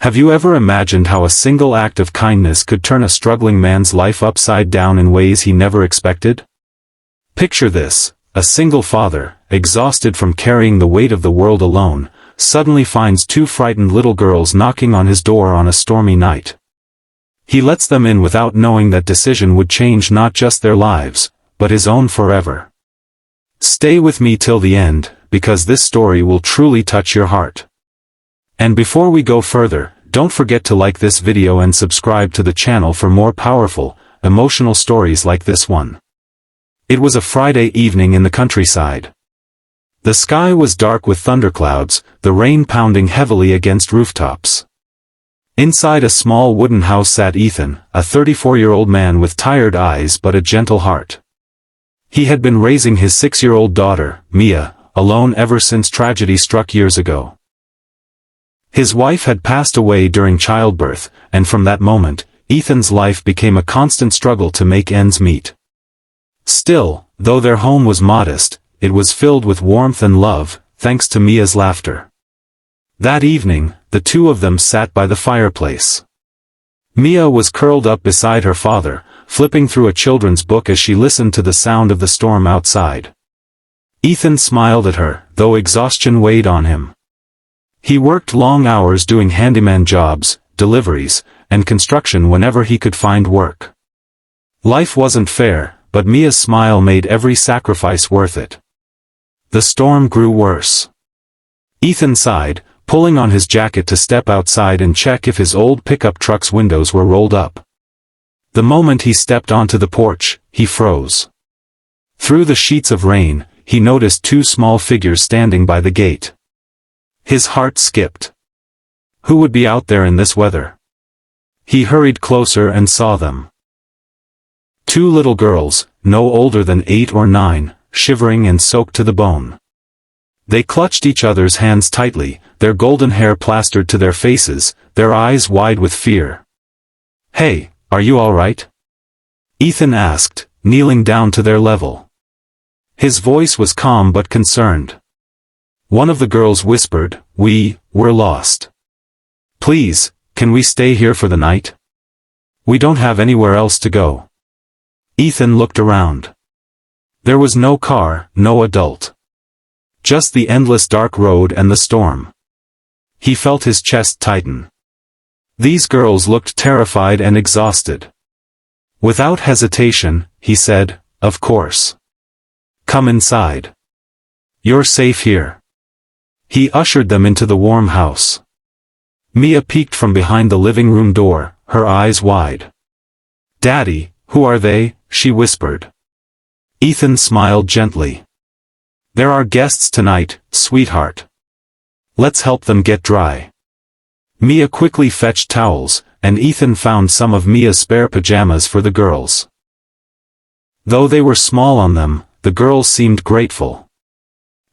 Have you ever imagined how a single act of kindness could turn a struggling man's life upside down in ways he never expected? Picture this: a single father, exhausted from carrying the weight of the world alone, suddenly finds two frightened little girls knocking on his door on a stormy night. He lets them in without knowing that decision would change not just their lives, but his own forever. Stay with me till the end, because this story will truly touch your heart. And before we go further, don't forget to like this video and subscribe to the channel for more powerful, emotional stories like this one. It was a Friday evening in the countryside. The sky was dark with thunderclouds, the rain pounding heavily against rooftops. Inside a small wooden house sat Ethan, a 34-year-old man with tired eyes but a gentle heart. He had been raising his 6-year-old daughter, Mia, alone ever since tragedy struck years ago. His wife had passed away during childbirth, and from that moment, Ethan's life became a constant struggle to make ends meet. Still, though their home was modest, it was filled with warmth and love, thanks to Mia's laughter. That evening, the two of them sat by the fireplace. Mia was curled up beside her father, flipping through a children's book as she listened to the sound of the storm outside. Ethan smiled at her, though exhaustion weighed on him. He worked long hours doing handyman jobs, deliveries, and construction whenever he could find work. Life wasn't fair, but Mia's smile made every sacrifice worth it. The storm grew worse. Ethan sighed, pulling on his jacket to step outside and check if his old pickup truck's windows were rolled up. The moment he stepped onto the porch, he froze. Through the sheets of rain, he noticed two small figures standing by the gate. His heart skipped. Who would be out there in this weather? He hurried closer and saw them. Two little girls, no older than 8 or 9, shivering and soaked to the bone. They clutched each other's hands tightly, their golden hair plastered to their faces, their eyes wide with fear. "Hey, are you all right?" Ethan asked, kneeling down to their level. His voice was calm but concerned. One of the girls whispered, "We're lost. Please, can we stay here for the night? We don't have anywhere else to go." Ethan looked around. There was no car, no adult. Just the endless dark road and the storm. He felt his chest tighten. These girls looked terrified and exhausted. Without hesitation, he said, "Of course. Come inside. You're safe here." He ushered them into the warm house. Mia peeked from behind the living room door, her eyes wide. "Daddy, who are they?" she whispered. Ethan smiled gently. "There are guests tonight, sweetheart. Let's help them get dry." Mia quickly fetched towels, and Ethan found some of Mia's spare pajamas for the girls. Though they were small on them, the girls seemed grateful.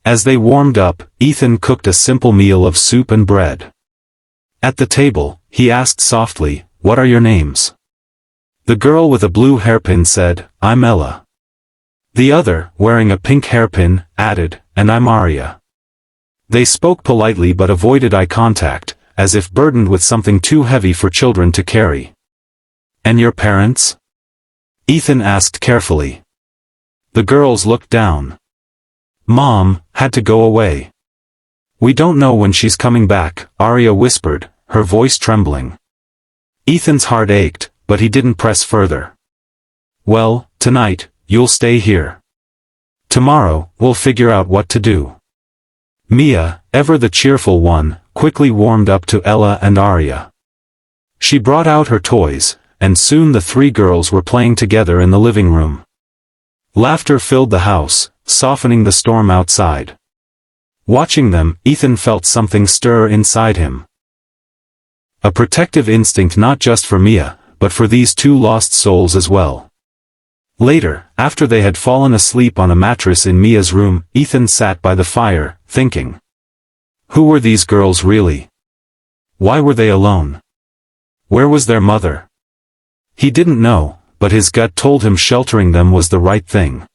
As they warmed up, Ethan cooked a simple meal of soup and bread. At the table, he asked softly, "What are your names?" The girl with a blue hairpin said, "I'm Ella." The other, wearing a pink hairpin, added, "And I'm Aria." They spoke politely but avoided eye contact, as if burdened with something too heavy for children to carry. "And your parents?" Ethan asked carefully. The girls looked down. "Mom had to go away. We don't know when she's coming back," Aria whispered, her voice trembling. Ethan's heart ached, but he didn't press further. "Well, tonight, you'll stay here. Tomorrow, we'll figure out what to do." Mia, ever the cheerful one, quickly warmed up to Ella and Aria. She brought out her toys, and soon the three girls were playing together in the living room. Laughter filled the house, softening the storm outside. Watching them, Ethan felt something stir inside him. A protective instinct not just for Mia, but for these two lost souls as well. Later, after they had fallen asleep on a mattress in Mia's room, Ethan sat by the fire, thinking. Who were these girls really? Why were they alone? Where was their mother? He didn't know, but his gut told him sheltering them was the right thing.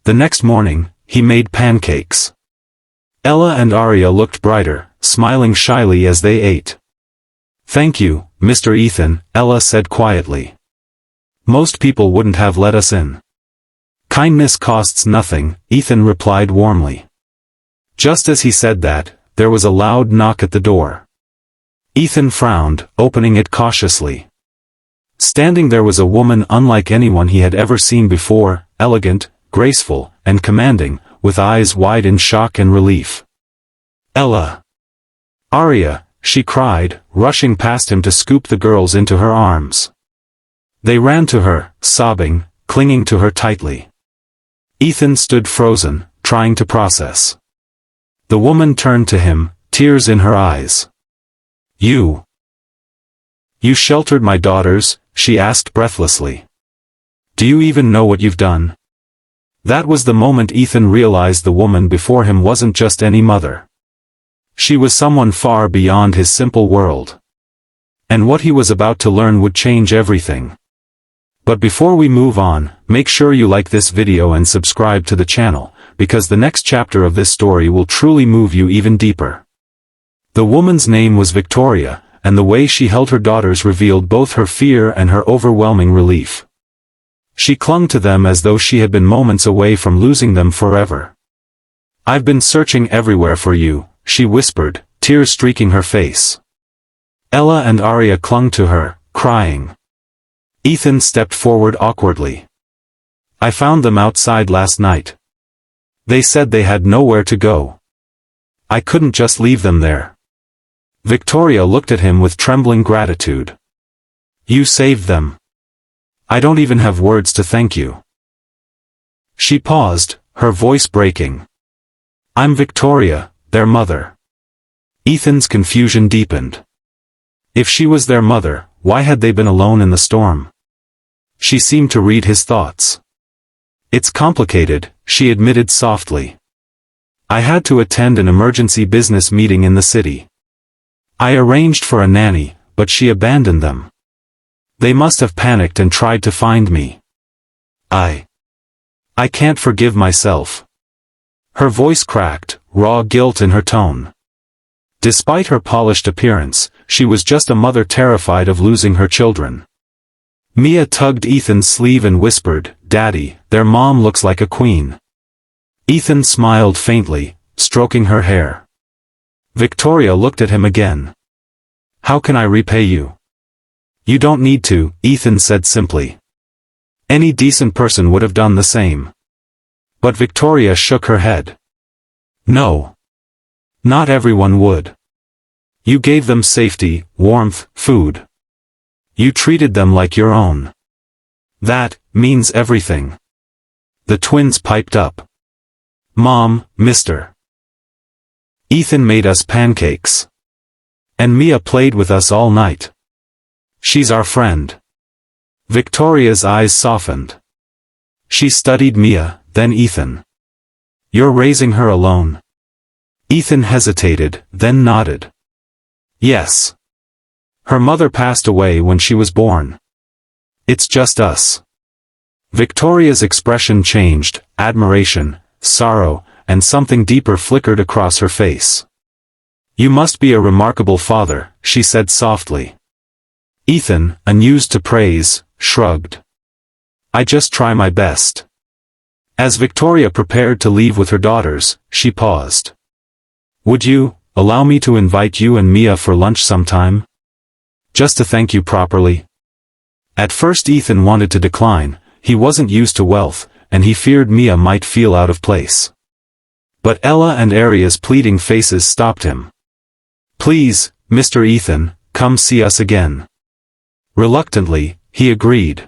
The next morning, he made pancakes. Ella and Aria looked brighter, smiling shyly as they ate. "Thank you, Mr. Ethan," Ella said quietly. "Most people wouldn't have let us in." "Kindness costs nothing," Ethan replied warmly. Just as he said that, there was a loud knock at the door. Ethan frowned, opening it cautiously. Standing there was a woman unlike anyone he had ever seen before, elegant, graceful, and commanding, with eyes wide in shock and relief. "Ella! Arya!" she cried, rushing past him to scoop the girls into her arms. They ran to her, sobbing, clinging to her tightly. Ethan stood frozen, trying to process. The woman turned to him, tears in her eyes. You sheltered my daughters?" she asked breathlessly. "Do you even know what you've done?" That was the moment Ethan realized the woman before him wasn't just any mother. She was someone far beyond his simple world. And what he was about to learn would change everything. But before we move on, make sure you like this video and subscribe to the channel, because the next chapter of this story will truly move you even deeper. The woman's name was Victoria, and the way she held her daughters revealed both her fear and her overwhelming relief. She clung to them as though she had been moments away from losing them forever. "I've been searching everywhere for you," she whispered, tears streaking her face. Ella and Arya clung to her, crying. Ethan stepped forward awkwardly. "I found them outside last night. They said they had nowhere to go. I couldn't just leave them there." Victoria looked at him with trembling gratitude. "You saved them. I don't even have words to thank you." She paused, her voice breaking. "I'm Victoria, their mother." Ethan's confusion deepened. If she was their mother, why had they been alone in the storm? She seemed to read his thoughts. "It's complicated," she admitted softly. "I had to attend an emergency business meeting in the city. I arranged for a nanny, but she abandoned them. They must have panicked and tried to find me. I can't forgive myself." Her voice cracked, raw guilt in her tone. Despite her polished appearance, she was just a mother terrified of losing her children. Mia tugged Ethan's sleeve and whispered, "Daddy, their mom looks like a queen." Ethan smiled faintly, stroking her hair. Victoria looked at him again. "How can I repay you?" "You don't need to," Ethan said simply. Any decent person would have done the same. But Victoria shook her head. "No. Not everyone would. You gave them safety, warmth, food. You treated them like your own. That means everything." The twins piped up. "Mom, Mr. Ethan made us pancakes. And Mia played with us all night. She's our friend." Victoria's eyes softened. She studied Mia, then Ethan. "You're raising her alone?" Ethan hesitated, then nodded. "Yes. Her mother passed away when she was born. It's just us." Victoria's expression changed, admiration, sorrow, and something deeper flickered across her face. "You must be a remarkable father," she said softly. Ethan, unused to praise, shrugged. "I just try my best." As Victoria prepared to leave with her daughters, she paused. "Would you allow me to invite you and Mia for lunch sometime? Just to thank you properly?" At first Ethan wanted to decline. He wasn't used to wealth, and he feared Mia might feel out of place. But Ella and Arya's pleading faces stopped him. "Please, Mr. Ethan, come see us again." Reluctantly, he agreed.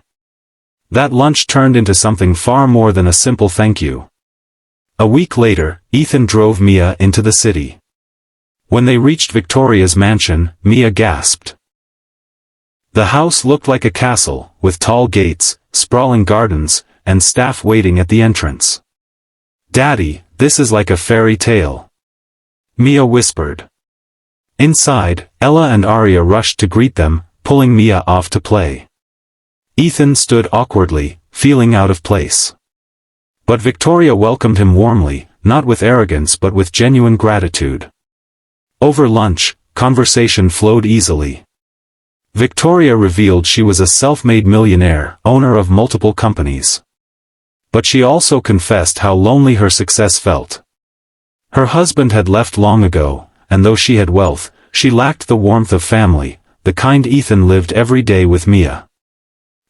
That lunch turned into something far more than a simple thank you. A week later, Ethan drove Mia into the city. When they reached Victoria's mansion, Mia gasped. The house looked like a castle, with tall gates, sprawling gardens, and staff waiting at the entrance. "Daddy, this is like a fairy tale," Mia whispered. Inside, Ella and Arya rushed to greet them, pulling Mia off to play. Ethan stood awkwardly, feeling out of place. But Victoria welcomed him warmly, not with arrogance but with genuine gratitude. Over lunch, conversation flowed easily. Victoria revealed she was a self-made millionaire, owner of multiple companies. But she also confessed how lonely her success felt. Her husband had left long ago, and though she had wealth, she lacked the warmth of family, the kind Ethan lived every day with Mia.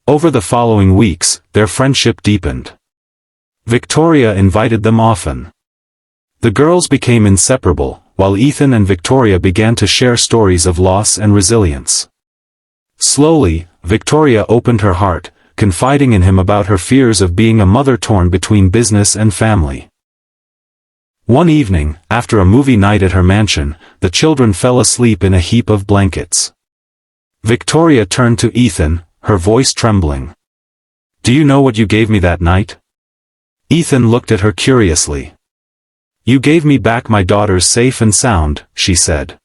Over the following weeks, their friendship deepened. Victoria invited them often. The girls became inseparable, while Ethan and Victoria began to share stories of loss and resilience. Slowly, Victoria opened her heart, confiding in him about her fears of being a mother torn between business and family. One evening, after a movie night at her mansion, the children fell asleep in a heap of blankets. Victoria turned to Ethan, her voice trembling. "Do you know what you gave me that night?" Ethan looked at her curiously. "You gave me back my daughters safe and sound," she said.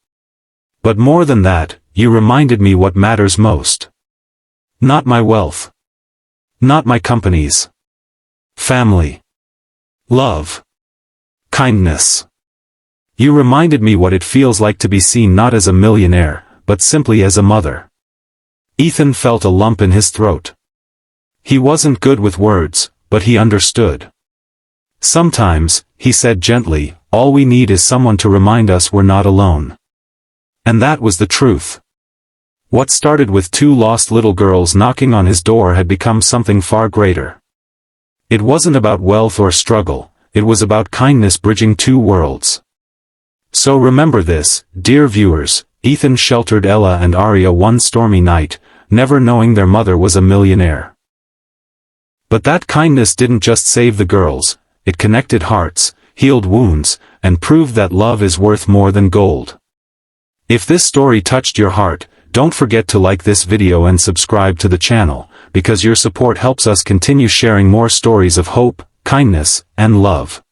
"But more than that, you reminded me what matters most. Not my wealth. Not my companies. Family. Love. Kindness. You reminded me what it feels like to be seen not as a millionaire, but simply as a mother." Ethan felt a lump in his throat. He wasn't good with words, but he understood. "Sometimes," he said gently, "all we need is someone to remind us we're not alone." And that was the truth. What started with two lost little girls knocking on his door had become something far greater. It wasn't about wealth or struggle, it was about kindness bridging two worlds. So remember this, dear viewers, Ethan sheltered Ella and Arya one stormy night, never knowing their mother was a millionaire. But that kindness didn't just save the girls, it connected hearts, healed wounds, and proved that love is worth more than gold. If this story touched your heart, don't forget to like this video and subscribe to the channel, because your support helps us continue sharing more stories of hope, kindness, and love.